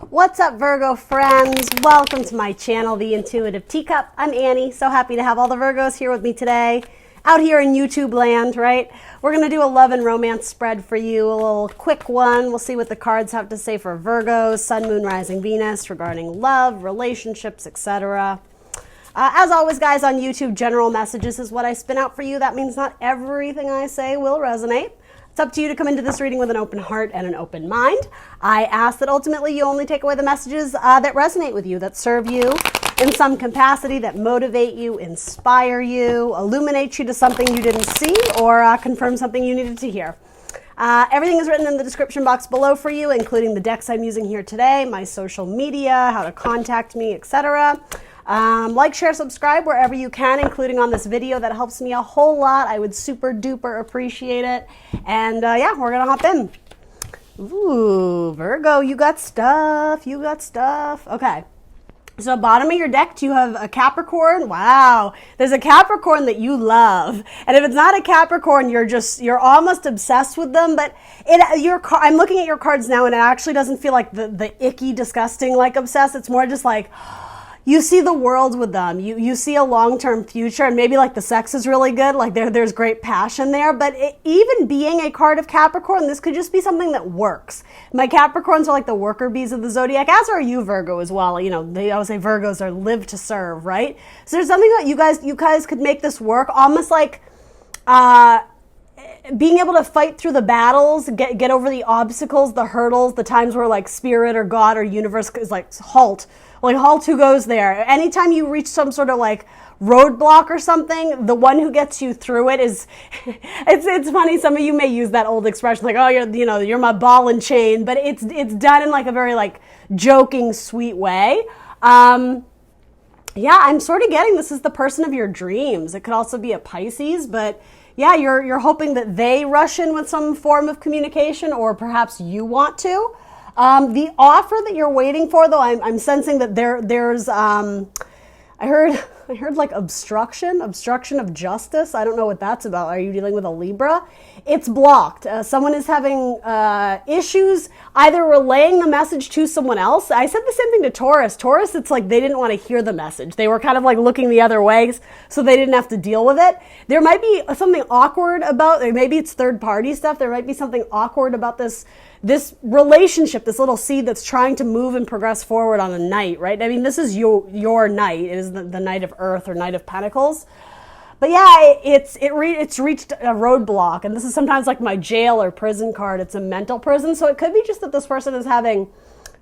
What's up, Virgo friends? Welcome to my channel, The Intuitive Teacup. I'm Annie. So happy to have all the Virgos here with me today. Out here in YouTube land, right? We're going to do a love and romance spread for you. A little quick one. We'll see what the cards have to say for Virgos, Sun, Moon, Rising, Venus regarding love, relationships, etc. As always, guys, on YouTube, general messages is what I spin out for you. That means not everything I say will resonate. It's up to you to come into this reading with an open heart and an open mind. I ask that ultimately you only take away the messages that resonate with you, that serve you in some capacity, that motivate you, inspire you, illuminate you to something you didn't see, or confirm something you needed to hear. Everything is written in the description box below for you, including the decks I'm using here today, my social media, how to contact me, etc. Like, share, subscribe wherever you can, including on this video. That helps me a whole lot. I would super duper appreciate it. And yeah, we're gonna hop in. Ooh, Virgo, you got stuff. You got stuff. Okay. So bottom of your deck, you have a Capricorn. Wow. There's a Capricorn that you love. And if it's not a Capricorn, you're almost obsessed with them. But I'm looking at your cards now, and it actually doesn't feel like the icky, disgusting, like obsessed. It's more just like, you see the world with them. You see a long-term future, and maybe like the sex is really good, like there's great passion there. But even being a card of Capricorn, this could just be something that works. My Capricorns are like the worker bees of the zodiac, as are you, Virgo, as well. You know, they always say Virgos are live to serve, right? So there's something that you guys could make this work, almost like being able to fight through the battles, get over the obstacles, the hurdles, the times where like spirit or God or universe is like halt. Like, halt, who goes there? Anytime you reach some sort of like roadblock or something, the one who gets you through it is, it's funny, some of you may use that old expression like, oh, you're my ball and chain, but it's done in like a very like joking, sweet way. Yeah, I'm sort of getting this is the person of your dreams. It could also be a Pisces, but yeah, you're hoping that they rush in with some form of communication, or perhaps you want to. The offer that you're waiting for, though, I'm sensing that there's, I heard like obstruction of justice. I don't know what that's about. Are you dealing with a Libra? It's blocked. Someone is having issues either relaying the message to someone else. I said the same thing to Taurus. Taurus, it's like they didn't want to hear the message. They were kind of like looking the other way, so they didn't have to deal with it. There might be something awkward about, maybe it's third party stuff. There might be something awkward about this relationship, this little seed that's trying to move and progress forward on a night, right? I mean, this is your night. It is the night of Earth or night of Pentacles. But yeah, it's reached a roadblock, and this is sometimes like my jail or prison card. It's a mental prison, so it could be just that this person is having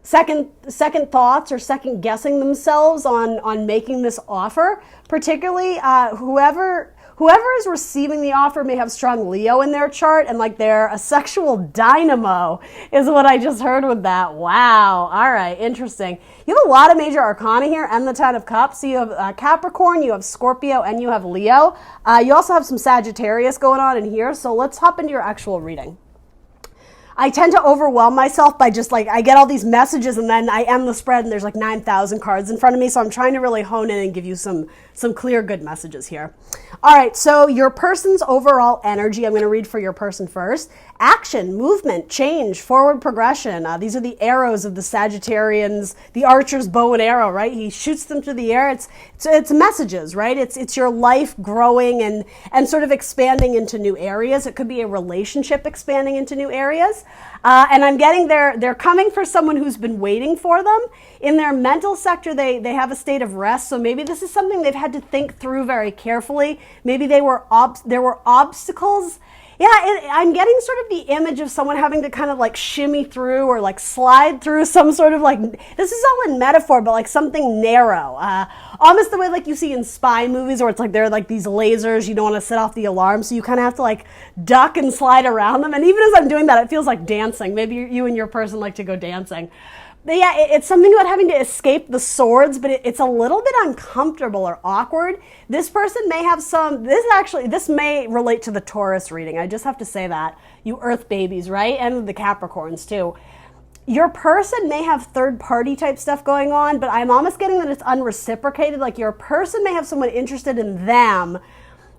second thoughts or second guessing themselves on making this offer. Particularly, whoever is receiving the offer may have strong Leo in their chart, and like they're a sexual dynamo is what I just heard with that. Wow. All right. Interesting. You have a lot of major arcana here and the Ten of Cups. So you have Capricorn, you have Scorpio, and you have Leo. You also have some Sagittarius going on in here. So let's hop into your actual reading. I tend to overwhelm myself by just like, I get all these messages and then I end the spread and there's like 9,000 cards in front of me. So I'm trying to really hone in and give you some clear, good messages here. All right, so your person's overall energy, I'm going to read for your person first. Action, movement, change, forward progression. These are the arrows of the Sagittarians, the archer's bow and arrow, right? He shoots them through the air. It's messages, right? It's your life growing and sort of expanding into new areas. It could be a relationship expanding into new areas. And I'm getting they're coming for someone who's been waiting for them. In their mental sector, they have a state of rest. So maybe this is something they've had to think through very carefully. Maybe there were obstacles. Yeah, I'm getting sort of the image of someone having to kind of like shimmy through or like slide through some sort of like, this is all in metaphor, but like something narrow. Almost the way like you see in spy movies where it's like there are like these lasers, you don't want to set off the alarm, so you kind of have to like duck and slide around them. And even as I'm doing that, it feels like dancing. Maybe you and your person like to go dancing. But yeah, it's something about having to escape the swords, but it's a little bit uncomfortable or awkward. This person may have this may relate to the Taurus reading. I just have to say that. You earth babies, right? And the Capricorns too. Your person may have third party type stuff going on, but I'm almost getting that it's unreciprocated. Like your person may have someone interested in them,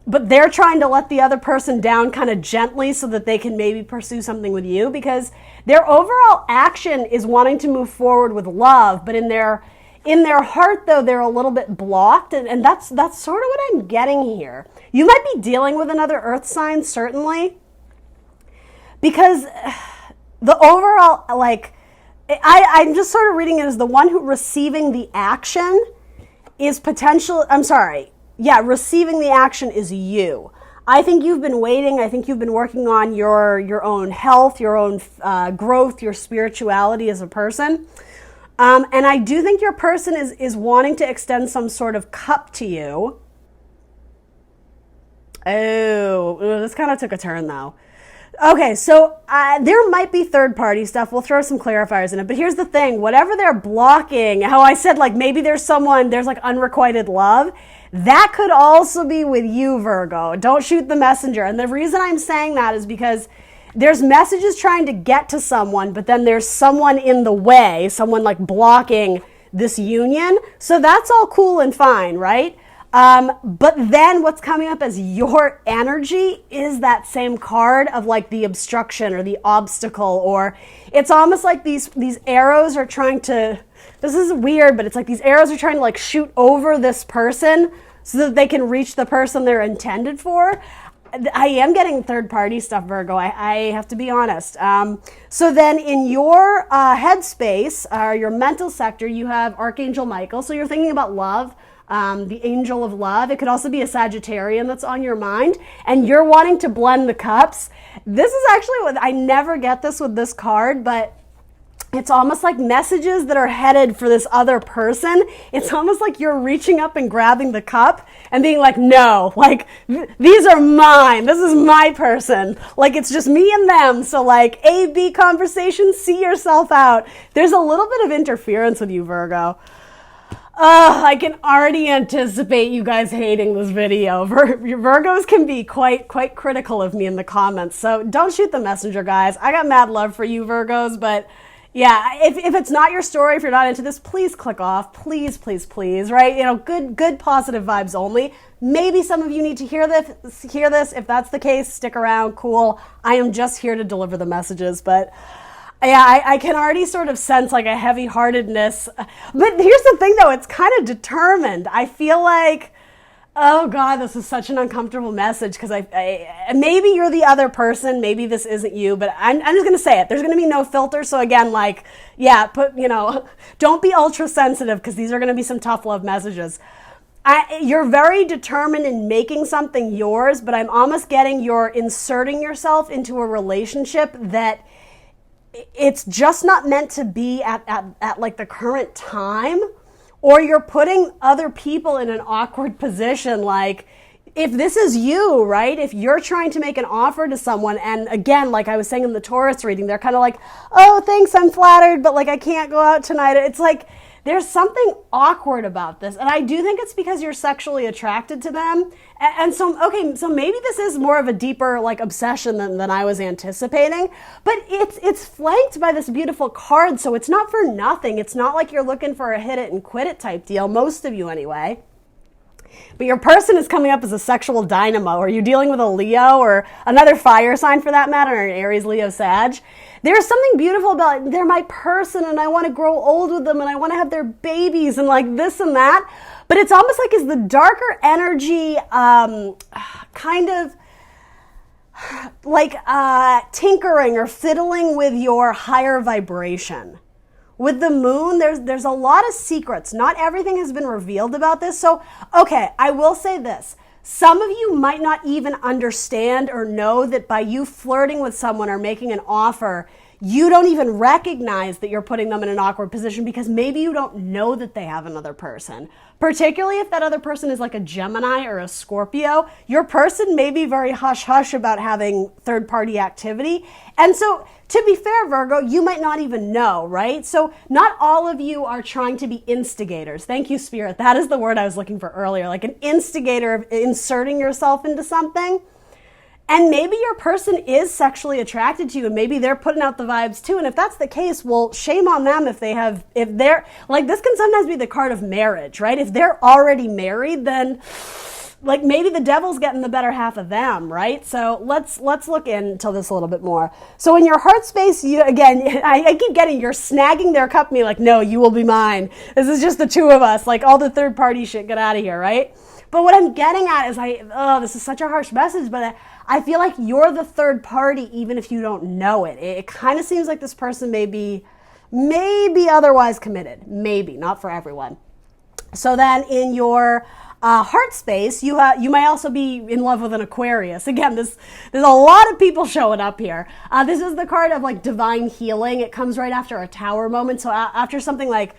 but they're trying to let the other person down kind of gently so that they can maybe pursue something with you, because their overall action is wanting to move forward with love, but in their heart, though, they're a little bit blocked, and that's sort of what I'm getting here. You might be dealing with another earth sign, certainly, because the overall, like, I'm just sort of reading it as the one who receiving the action is receiving the action is you. I think you've been waiting. I think you've been working on your own health, your own growth, your spirituality as a person. And I do think your person is wanting to extend some sort of cup to you. Oh, this kind of took a turn though. Okay, so there might be third-party stuff. We'll throw some clarifiers in it. But here's the thing. Whatever they're blocking, how I said, like, maybe there's like unrequited love. That could also be with you, Virgo. Don't shoot the messenger. And the reason I'm saying that is because there's messages trying to get to someone, but then there's someone in the way, someone like blocking this union. So that's all cool and fine, right? But then what's coming up as your energy is that same card of like the obstruction or the obstacle, or it's almost like these arrows are trying to, this is weird, but it's like these arrows are trying to like shoot over this person so that they can reach the person they're intended for. I am getting third-party stuff, Virgo. I have to be honest. So then in your headspace, your mental sector, you have Archangel Michael. So you're thinking about love, the angel of love. It could also be a Sagittarian that's on your mind, and you're wanting to blend the cups. This is actually what I never get this with this card, but it's almost like messages that are headed for this other person. It's almost like you're reaching up and grabbing the cup and being like, no, like, these are mine. This is my person. Like, it's just me and them. So like A-B conversation, see yourself out. There's a little bit of interference with you, Virgo. I can already anticipate you guys hating this video. Virgos can be quite critical of me in the comments. So don't shoot the messenger, guys. I got mad love for you, Virgos, but yeah, if it's not your story, if you're not into this, please click off. Please, please, please, right? You know, good positive vibes only. Maybe some of you need to hear this. If that's the case, stick around. Cool. I am just here to deliver the messages, but yeah, I can already sort of sense like a heavy-heartedness. But here's the thing, though. It's kind of determined. I feel like, oh God, this is such an uncomfortable message, because I maybe you're the other person, maybe this isn't you, but I'm just going to say it. There's going to be no filter. So again, like, yeah, don't be ultra sensitive, because these are going to be some tough love messages. You're very determined in making something yours, but I'm almost getting you're inserting yourself into a relationship that it's just not meant to be at like the current time. Or you're putting other people in an awkward position. Like, if this is you, right? If you're trying to make an offer to someone, and again, like I was saying in the Taurus reading, they're kind of like, oh, thanks, I'm flattered, but like, I can't go out tonight. It's like, there's something awkward about this. And I do think it's because you're sexually attracted to them. And so, okay, so maybe this is more of a deeper like obsession than I was anticipating, but it's flanked by this beautiful card. So it's not for nothing. It's not like you're looking for a hit it and quit it type deal. Most of you anyway. But your person is coming up as a sexual dynamo, or you're dealing with a Leo or another fire sign for that matter, or an Aries, Leo, Sag. There's something beautiful about they're my person and I want to grow old with them and I want to have their babies and like this and that. But it's almost like is the darker energy kind of like tinkering or fiddling with your higher vibration. With the moon, there's a lot of secrets. Not everything has been revealed about this. So, okay, I will say this. Some of you might not even understand or know that by you flirting with someone or making an offer, you don't even recognize that you're putting them in an awkward position because maybe you don't know that they have another person. Particularly if that other person is like a Gemini or a Scorpio, your person may be very hush-hush about having third-party activity. And so, to be fair, Virgo, you might not even know, right? So not all of you are trying to be instigators. Thank you, Spirit. That is the word I was looking for earlier, like an instigator of inserting yourself into something. And maybe your person is sexually attracted to you and maybe they're putting out the vibes too. And if that's the case, well, shame on them if they're, like this can sometimes be the card of marriage, right? If they're already married, then like maybe the devil's getting the better half of them, right? So let's look into this a little bit more. So in your heart space, you again, I keep getting, you're snagging their company, like, no, you will be mine. This is just the two of us, like all the third party shit, get out of here, right? But what I'm getting at is this is such a harsh message, but I feel like you're the third party even if you don't know it. It kind of seems like this person may be otherwise committed. Maybe, not for everyone. So then in your heart space, you might also be in love with an Aquarius. Again, there's a lot of people showing up here. This is the card of like divine healing. It comes right after a Tower moment. So after something like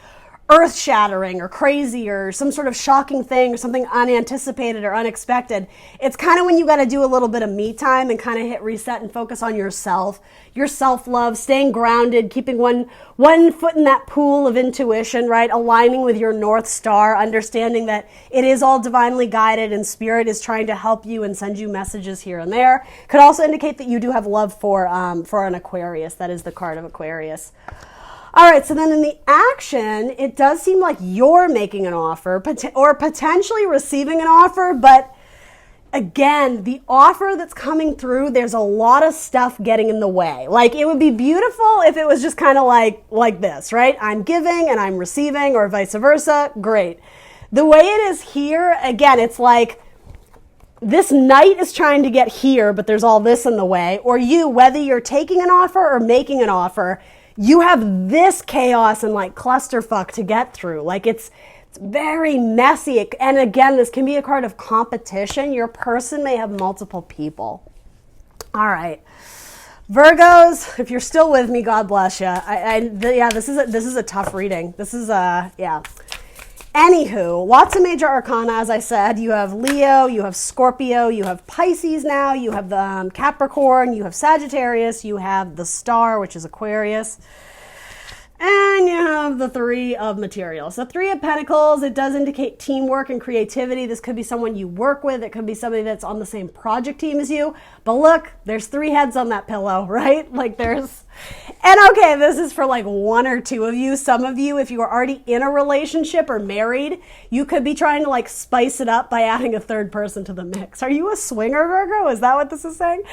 earth-shattering or crazy or some sort of shocking thing or something unanticipated or unexpected, it's kind of when you got to do a little bit of me time and kind of hit reset and focus on yourself, your self-love, staying grounded, keeping one foot in that pool of intuition, right? Aligning with your North Star, understanding that it is all divinely guided and spirit is trying to help you and send you messages here and there. Could also indicate that you do have love for an Aquarius. That is the card of Aquarius. All right, so then in the action, it does seem like you're making an offer or potentially receiving an offer, but again, the offer that's coming through, there's a lot of stuff getting in the way. Like, it would be beautiful if it was just kind of like this, right? I'm giving and I'm receiving, or vice versa. Great. The way it is here, again, it's like this knight is trying to get here, but there's all this in the way. Or you, whether you're taking an offer or making an offer, you have this chaos and like clusterfuck to get through. Like it's very messy. And again, this can be a card of competition. Your person may have multiple people. All right. Virgos, if you're still with me, God bless you. This is a tough reading. This is Anywho, lots of major arcana, as I said. You have Leo, you have Scorpio, you have Pisces now, you have the Capricorn, you have Sagittarius, you have the Star, which is Aquarius, and you have the Three of Materials. The Three of Pentacles, it does indicate teamwork and creativity. This could be someone you work with. It could be somebody that's on the same project team as you. But look, there's three heads on that pillow, right? Like there's... And okay, this is for like one or two of you. Some of you, if you are already in a relationship or married, you could be trying to like spice it up by adding a third person to the mix. Are you a swinger, Virgo? Is that what this is saying?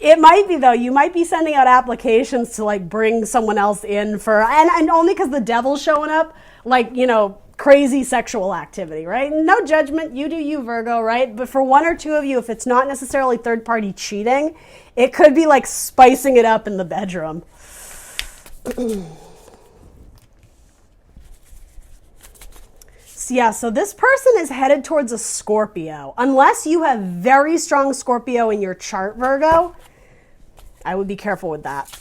It might be, though. You might be sending out applications to like bring someone else in for, and only because the devil's showing up, like, you know, crazy sexual activity, right? No judgment. You do you, Virgo, right? But for one or two of you, if it's not necessarily third party cheating, it could be like spicing it up in the bedroom. So this person is headed towards a Scorpio. Unless you have very strong Scorpio in your chart, Virgo, I would be careful with that.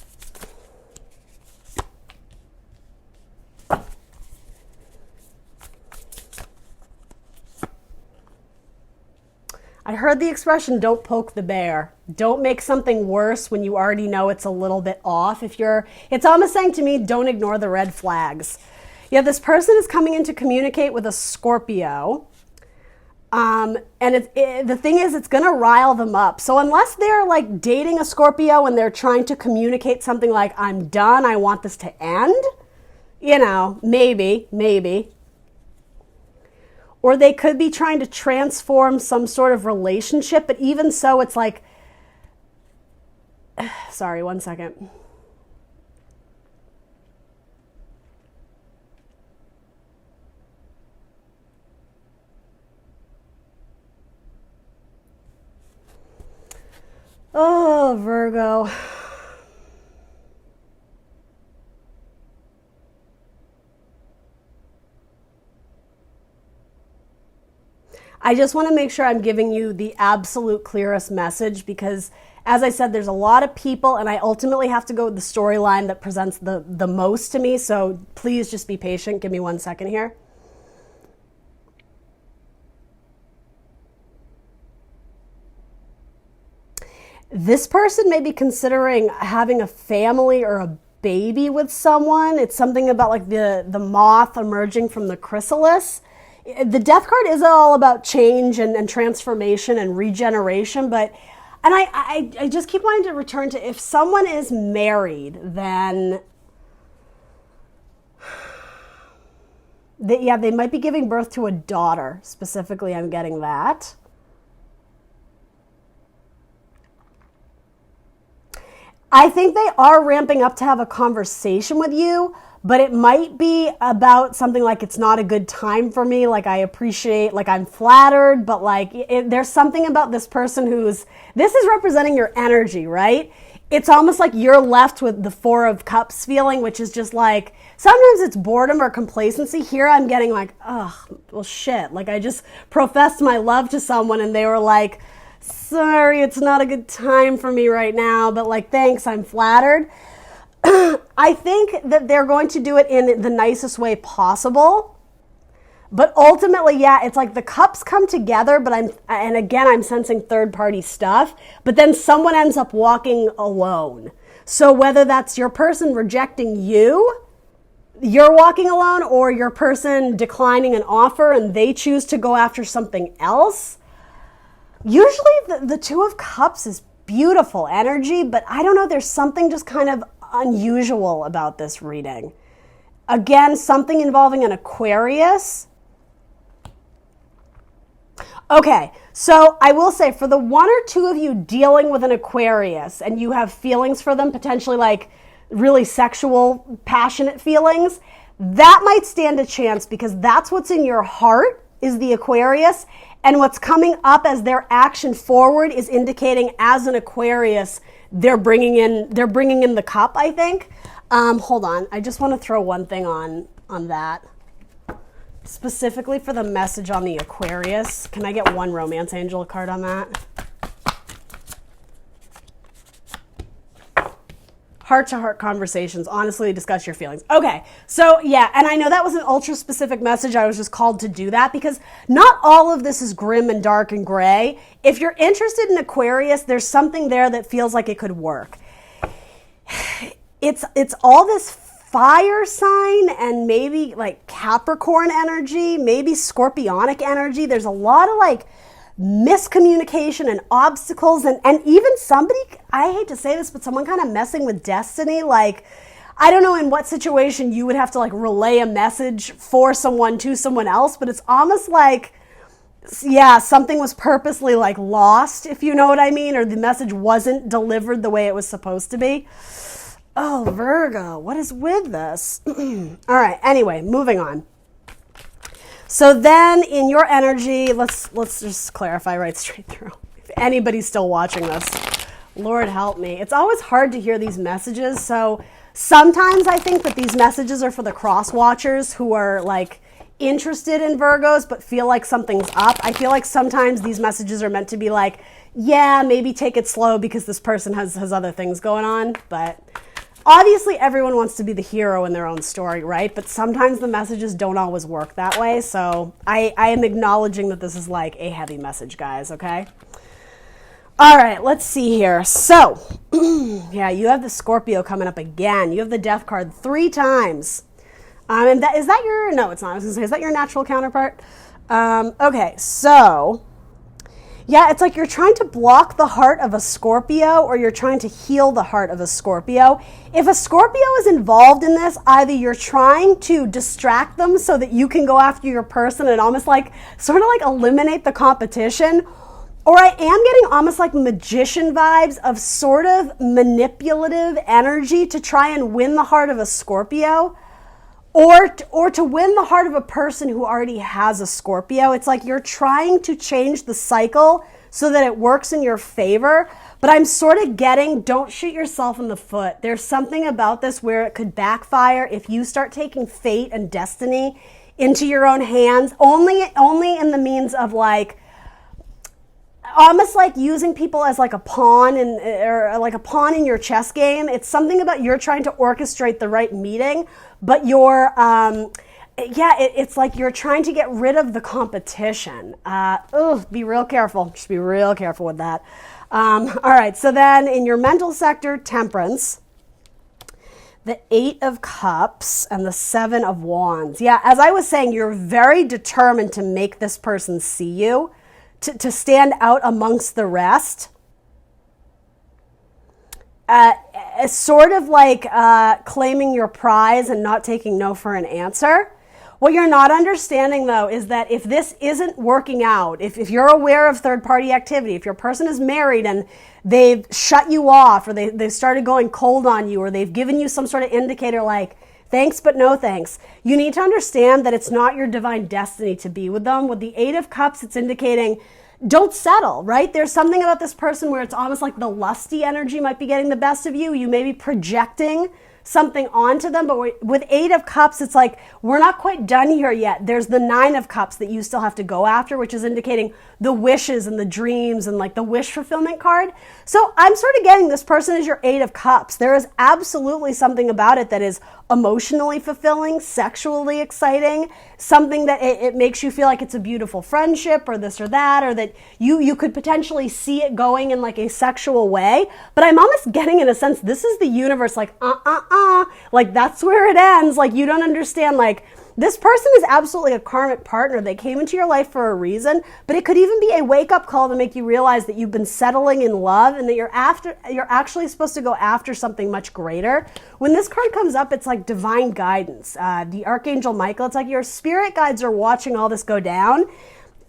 I heard the expression, don't poke the bear. Don't make something worse when you already know it's a little bit off. It's almost saying to me, don't ignore the red flags. Yeah, this person is coming in to communicate with a Scorpio. And the thing is, it's going to rile them up. So unless they're like dating a Scorpio and they're trying to communicate something like, I'm done, I want this to end, you know, maybe. Or they could be trying to transform some sort of relationship, but even so, it's like, sorry, one second. Oh, Virgo. I just want to make sure I'm giving you the absolute clearest message because, as I said, there's a lot of people and I ultimately have to go with the storyline that presents the most to me. So please just be patient. Give me 1 second here. This person may be considering having a family or a baby with someone. It's something about like the moth emerging from the chrysalis. The death card is all about change and transformation and regeneration, but I just keep wanting to return to, if someone is married, then they might be giving birth to a daughter. Specifically, I'm getting that. I think they are ramping up to have a conversation with you, but it might be about something like it's not a good time for me. Like I appreciate, like I'm flattered, but like there's something about this person this is representing your energy, right? It's almost like you're left with the Four of Cups feeling, which is just like, sometimes it's boredom or complacency. Here I'm getting like, oh, well shit. Like I just professed my love to someone and they were like, sorry, it's not a good time for me right now, but like, thanks, I'm flattered. I think that they're going to do it in the nicest way possible. But ultimately, yeah, it's like the cups come together, but I'm sensing third party stuff, but then someone ends up walking alone. So whether that's your person rejecting you're walking alone, or your person declining an offer and they choose to go after something else. Usually the Two of Cups is beautiful energy, but I don't know, there's something just kind of unusual about this reading. Again, something involving an Aquarius. Okay, so I will say for the one or two of you dealing with an Aquarius and you have feelings for them, potentially like really sexual, passionate feelings, that might stand a chance because that's what's in your heart is the Aquarius, and what's coming up as their action forward is indicating as an Aquarius, they're bringing in the cup, I think. Hold on, I just want to throw one thing on that. Specifically for the message on the Aquarius. Can I get one romance angel card on that? Heart-to-heart conversations. Honestly, discuss your feelings. Okay, so yeah, and I know that was an ultra-specific message. I was just called to do that because not all of this is grim and dark and gray. If you're interested in Aquarius, there's something there that feels like it could work. It's all this fire sign and maybe like Capricorn energy, maybe Scorpionic energy. There's a lot of like miscommunication and obstacles and even somebody, I hate to say this, but someone kind of messing with destiny. Like, I don't know in what situation you would have to like relay a message for someone to someone else, but it's almost like, yeah, something was purposely like lost, if you know what I mean, or the message wasn't delivered the way it was supposed to be. Oh, Virgo, what is with this? All right, anyway, moving on. So then in your energy, let's just clarify right straight through. If anybody's still watching this, Lord help me. It's always hard to hear these messages. So sometimes I think that these messages are for the cross watchers who are like interested in Virgos but feel like something's up. I feel like sometimes these messages are meant to be like, yeah, maybe take it slow because this person has other things going on, but obviously, everyone wants to be the hero in their own story, right? But sometimes the messages don't always work that way. So I am acknowledging that this is like a heavy message, guys, okay? All right, let's see here. So, yeah, you have the Scorpio coming up again. You have the Death card 3 times. And is that your, no, it's not. I was going to say, is that your natural counterpart? Okay, so yeah, it's like you're trying to block the heart of a Scorpio or you're trying to heal the heart of a Scorpio. If a Scorpio is involved in this, either you're trying to distract them so that you can go after your person and almost like, sort of like eliminate the competition, or I am getting almost like magician vibes of sort of manipulative energy to try and win the heart of a Scorpio. Or to win the heart of a person who already has a Scorpio. It's like you're trying to change the cycle so that it works in your favor. But I'm sort of getting, don't shoot yourself in the foot. There's something about this where it could backfire if you start taking fate and destiny into your own hands. Only in the means of like, almost like using people as like a pawn or like a pawn in your chess game. It's something about you're trying to orchestrate the right meeting, but you're, it's like you're trying to get rid of the competition. Be real careful. Just be real careful with that. All right, so then in your mental sector, Temperance, the 8 of Cups, and the 7 of Wands. Yeah, as I was saying, you're very determined to make this person see you, to stand out amongst the rest. Sort of like claiming your prize and not taking no for an answer. What you're not understanding, though, is that if this isn't working out, if you're aware of third-party activity, if your person is married and they've shut you off, or they've started going cold on you, or they've given you some sort of indicator like, thanks, but no thanks, you need to understand that it's not your divine destiny to be with them. With the Eight of Cups, it's indicating don't settle, right? There's something about this person where it's almost like the lusty energy might be getting the best of you. You may be projecting something onto them, but with Eight of Cups, it's like we're not quite done here yet. There's the Nine of Cups that you still have to go after, which is indicating the wishes and the dreams and like the wish fulfillment card. So I'm sort of getting this person is your Eight of Cups. There is absolutely something about it that is emotionally fulfilling, sexually exciting, something that it makes you feel like it's a beautiful friendship or this or that, or that you could potentially see it going in like a sexual way. But I'm almost getting, in a sense, this is the universe like, like that's where it ends. Like you don't understand, like this person is absolutely a karmic partner. They came into your life for a reason, but it could even be a wake-up call to make you realize that you've been settling in love and that you're actually supposed to go after something much greater. When this card comes up, it's like divine guidance. The Archangel Michael, it's like your spirit guides are watching all this go down.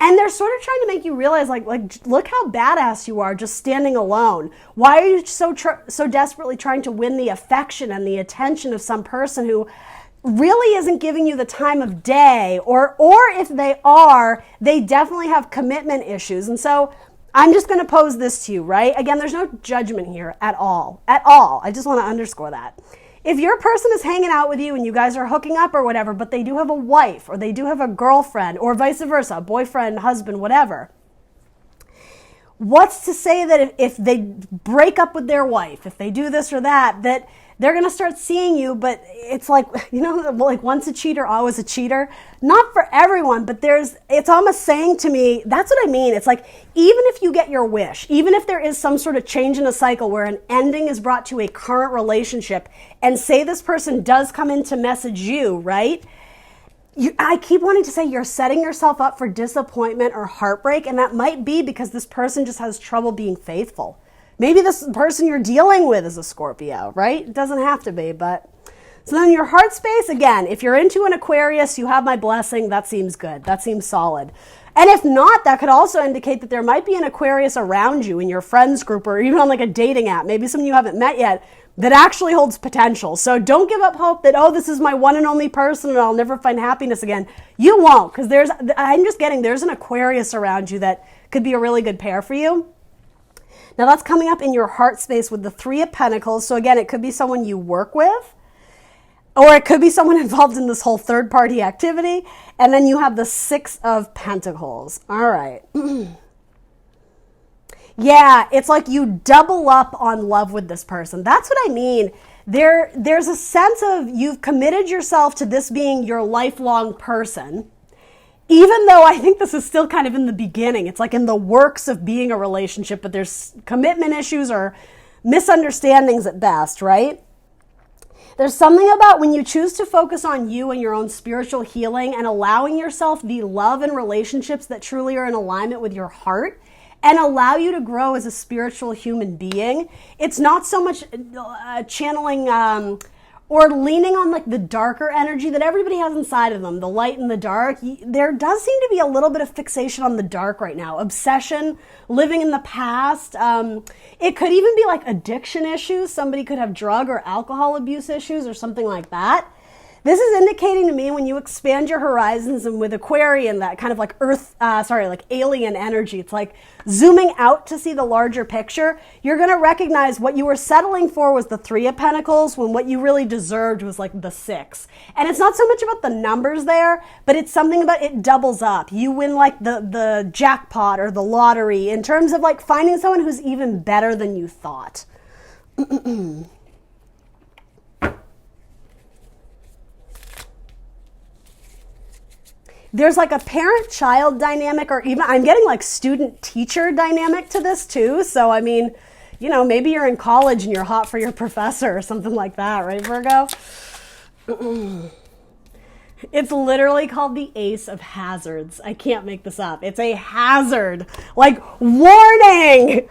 And they're sort of trying to make you realize, like look how badass you are just standing alone. Why are you so desperately trying to win the affection and the attention of some person who really isn't giving you the time of day, or if they are, they definitely have commitment issues. And so I'm just going to pose this to you, right? Again, there's no judgment here at all. I just want to underscore that. If your person is hanging out with you and you guys are hooking up or whatever, but they do have a wife or they do have a girlfriend or vice versa, boyfriend, husband, whatever, what's to say that if they break up with their wife, if they do this or that, that they're going to start seeing you, but it's like, like once a cheater, always a cheater. Not for everyone, but it's almost saying to me, that's what I mean. It's like, even if you get your wish, even if there is some sort of change in a cycle where an ending is brought to a current relationship, and say this person does come in to message you, right? I keep wanting to say you're setting yourself up for disappointment or heartbreak, and that might be because this person just has trouble being faithful. Maybe this person you're dealing with is a Scorpio, right? It doesn't have to be, but... So then your heart space, again, if you're into an Aquarius, you have my blessing. That seems good. That seems solid. And if not, that could also indicate that there might be an Aquarius around you in your friends group or even on like a dating app, maybe someone you haven't met yet, that actually holds potential. So don't give up hope that, this is my one and only person and I'll never find happiness again. You won't, because there's an Aquarius around you that could be a really good pair for you. Now that's coming up in your heart space with the Three of Pentacles. So again, it could be someone you work with, or it could be someone involved in this whole third-party activity. And then you have the Six of Pentacles. All right. Yeah, it's like you double up on love with this person. That's what I mean. There's a sense of you've committed yourself to this being your lifelong person. Even though I think this is still kind of in the beginning. It's like in the works of being a relationship, but there's commitment issues or misunderstandings at best, right? There's something about when you choose to focus on you and your own spiritual healing and allowing yourself the love and relationships that truly are in alignment with your heart and allow you to grow as a spiritual human being. It's not so much channeling or leaning on like the darker energy that everybody has inside of them, the light and the dark. There does seem to be a little bit of fixation on the dark right now. Obsession, living in the past. It could even be like addiction issues. Somebody could have drug or alcohol abuse issues or something like that. This is indicating to me when you expand your horizons, and with Aquarian, that kind of like like alien energy, it's like zooming out to see the larger picture. You're going to recognize what you were settling for was the Three of Pentacles when what you really deserved was like the Six. And it's not so much about the numbers there, but it's something about it doubles up. You win like the jackpot or the lottery in terms of like finding someone who's even better than you thought. There's like a parent-child dynamic, or even I'm getting like student-teacher dynamic to this too. So, I mean, maybe you're in college and you're hot for your professor or something like that, right, Virgo? It's literally called the Ace of Hazards. I can't make this up. It's a hazard. Like, warning!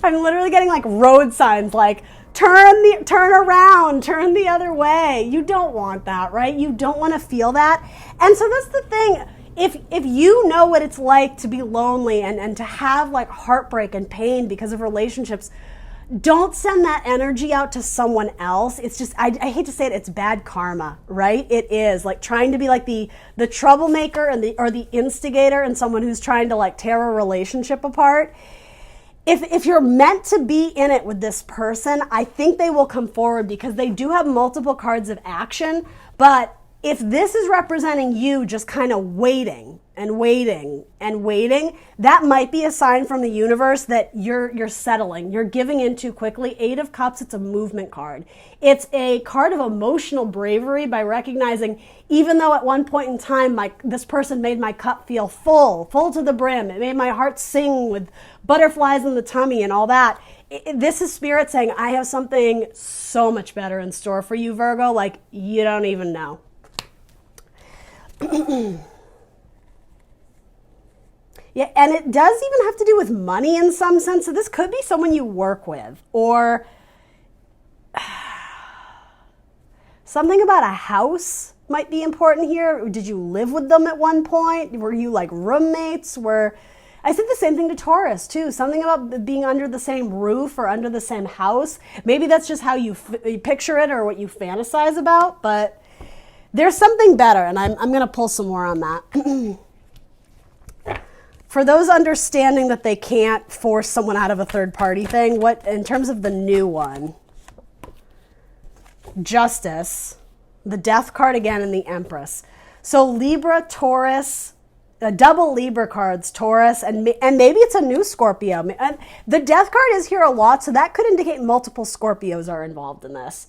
I'm literally getting like road signs like, turn around, turn the other way. You don't want that, right? You don't want to feel that. And so that's the thing. If you know what it's like to be lonely and to have like heartbreak and pain because of relationships, don't send that energy out to someone else. It's just, I hate to say it, it's bad karma, right? It is like trying to be like the troublemaker or the instigator and someone who's trying to like tear a relationship apart. If you're meant to be in it with this person, I think they will come forward because they do have multiple cards of action. But if this is representing you just kind of waiting and waiting and waiting, that might be a sign from the universe that you're settling. You're giving in too quickly. 8 of Cups, it's a movement card. It's a card of emotional bravery by recognizing, even though at one point in time, this person made my cup feel full to the brim. It made my heart sing with butterflies in the tummy and all that. This is Spirit saying, I have something so much better in store for you, Virgo, like you don't even know. Yeah, and it does even have to do with money in some sense. So this could be someone you work with, or something about a house might be important here. Did you live with them at one point? Were you like roommates? I said the same thing to Taurus too. Something about being under the same roof or under the same house. Maybe that's just how you picture it or what you fantasize about, but there's something better, and I'm going to pull some more on that. For those understanding that they can't force someone out of a third-party thing, what in terms of the new one, Justice, the Death card again, and the Empress. So Libra, Taurus, double Libra cards, Taurus, and maybe it's a new Scorpio. And the Death card is here a lot, so that could indicate multiple Scorpios are involved in this.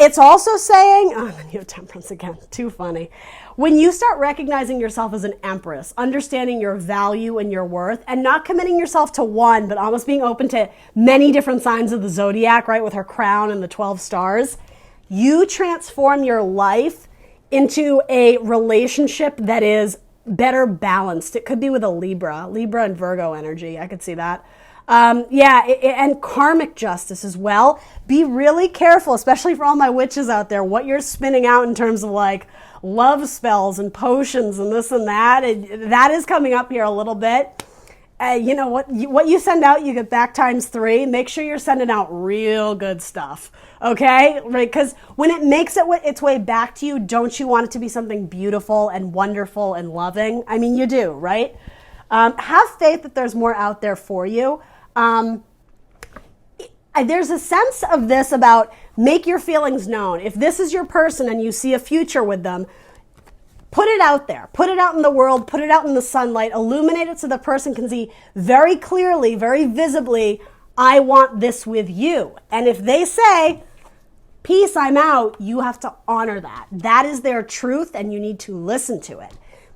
It's also saying, oh, you have Temperance again, too funny. When you start recognizing yourself as an Empress, understanding your value and your worth, and not committing yourself to one, but almost being open to many different signs of the zodiac, right, with her crown and the 12 stars, you transform your life into a relationship that is better balanced. It could be with a Libra and Virgo energy. I could see that. And karmic justice as well. Be really careful, especially for all my witches out there, what you're spinning out in terms of like love spells and potions and this and that. That is coming up here a little bit. You know what you send out, you get back times 3. Make sure you're sending out real good stuff. Okay? Right? Because when it makes its way back to you, don't you want it to be something beautiful and wonderful and loving? I mean, you do, right? Have faith that there's more out there for you. There's a sense of this about make your feelings known. If this is your person and you see a future with them, put it out there. Put it out in the world. Put it out in the sunlight. Illuminate it so the person can see very clearly, very visibly, I want this with you. And if they say, peace, I'm out, you have to honor that. That is their truth and you need to listen to it.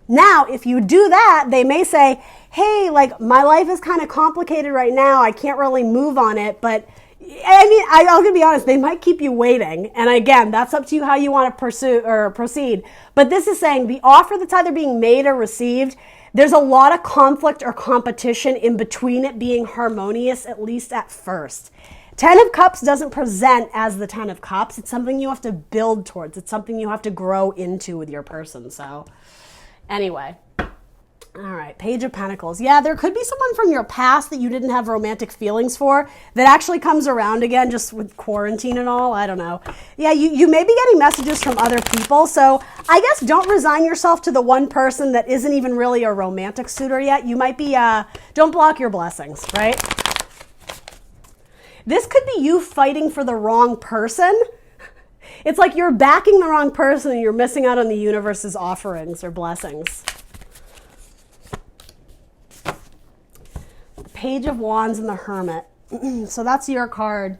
Now, if you do that, they may say, hey, like my life is kind of complicated right now. I can't really move on it. But I mean, I'm going to be honest, they might keep you waiting. And again, that's up to you how you want to pursue or proceed. But this is saying the offer that's either being made or received, there's a lot of conflict or competition in between it being harmonious, at least at first. 10 of Cups doesn't present as the 10 of Cups. It's something you have to build towards. It's something you have to grow into with your person. So anyway, all right, Page of Pentacles. Yeah, there could be someone from your past that you didn't have romantic feelings for that actually comes around again just with quarantine and all. I don't know. Yeah, you may be getting messages from other people. So I guess don't resign yourself to the one person that isn't even really a romantic suitor yet. You might be, don't block your blessings, right? This could be you fighting for the wrong person. It's like you're backing the wrong person and you're missing out on the universe's offerings or blessings. The Page of Wands and the Hermit. So that's your card.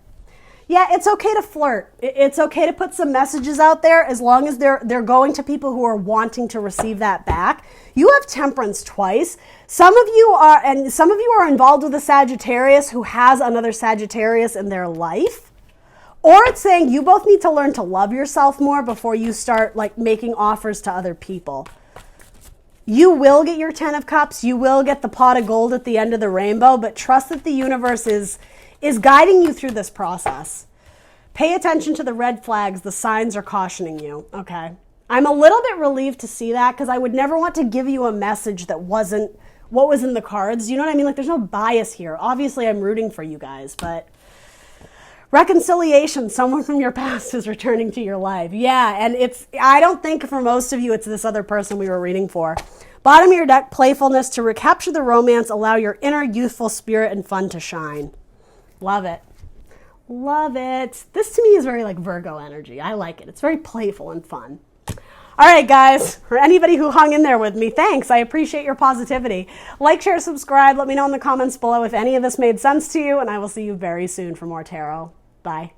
Yeah, it's okay to flirt. It's okay to put some messages out there as long as they're going to people who are wanting to receive that back. You have Temperance twice. Some of you are involved with a Sagittarius who has another Sagittarius in their life. Or it's saying you both need to learn to love yourself more before you start like making offers to other people. You will get your 10 of Cups. You will get the pot of gold at the end of the rainbow, but trust that the universe is is guiding you through this process. Pay attention to the red flags. The signs are cautioning you. Okay. I'm a little bit relieved to see that because I would never want to give you a message that wasn't what was in the cards. You know what I mean? Like, there's no bias here. Obviously, I'm rooting for you guys, but reconciliation, someone from your past is returning to your life. Yeah, and I don't think for most of you it's this other person we were reading for. Bottom of your deck, playfulness. To recapture the romance, allow your inner youthful spirit and fun to shine. Love it. Love it. This to me is very like Virgo energy. I like it. It's very playful and fun. All right, guys, for anybody who hung in there with me, thanks. I appreciate your positivity. Like, share, subscribe. Let me know in the comments below if any of this made sense to you, and I will see you very soon for more tarot. Bye.